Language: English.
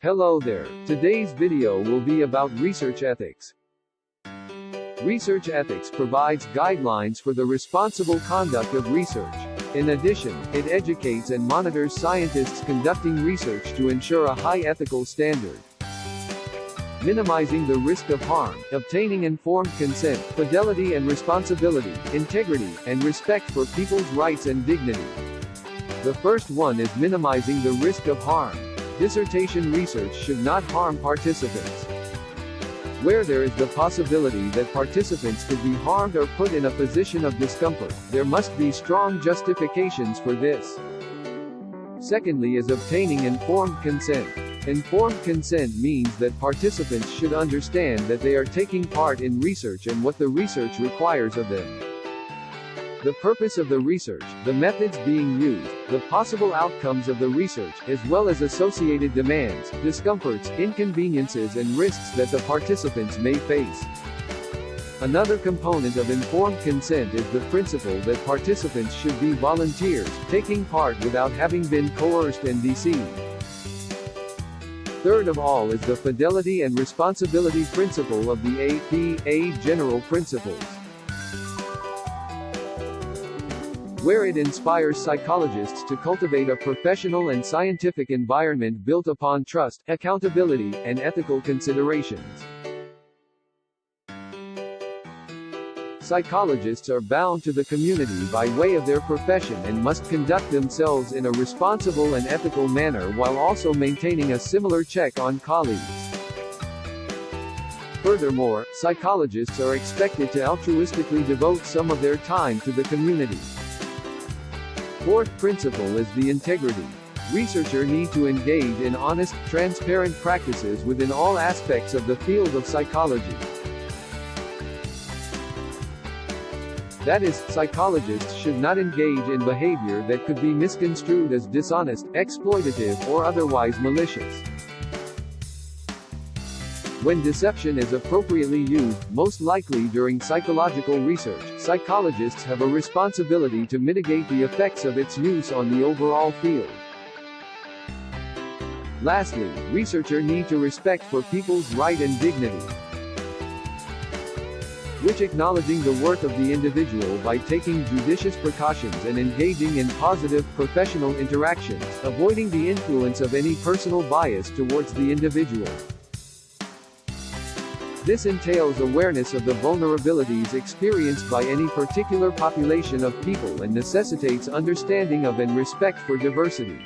Hello there. Today's video will be about research ethics. Research ethics provides guidelines for the responsible conduct of research. In addition, it educates and monitors scientists conducting research to ensure a high ethical standard. Minimizing the risk of harm, obtaining informed consent, fidelity and responsibility, integrity, and respect for people's rights and dignity. The first one is minimizing the risk of harm. Dissertation research should not harm participants. Where there is the possibility that participants could be harmed or put in a position of discomfort, there must be strong justifications for this. Secondly is obtaining informed consent. Informed consent means that participants should understand that they are taking part in research and what the research requires of them. The purpose of the research, the methods being used, the possible outcomes of the research, as well as associated demands, discomforts, inconveniences and risks that the participants may face. Another component of informed consent is the principle that participants should be volunteers, taking part without having been coerced and deceived. Third of all is the fidelity and responsibility principle of the APA General Principles, where it inspires psychologists to cultivate a professional and scientific environment built upon trust, accountability, and ethical considerations. Psychologists are bound to the community by way of their profession and must conduct themselves in a responsible and ethical manner while also maintaining a similar check on colleagues. Furthermore, psychologists are expected to altruistically devote some of their time to the community. Fourth principle is the integrity. Researchers need to engage in honest, transparent practices within all aspects of the field of psychology. That is, psychologists should not engage in behavior that could be misconstrued as dishonest, exploitative, or otherwise malicious. When deception is appropriately used, most likely during psychological research, psychologists have a responsibility to mitigate the effects of its use on the overall field. Lastly, researchers need to respect for people's right and dignity, which acknowledging the worth of the individual by taking judicious precautions and engaging in positive, professional interactions, avoiding the influence of any personal bias towards the individual. This entails awareness of the vulnerabilities experienced by any particular population of people and necessitates understanding of and respect for diversity.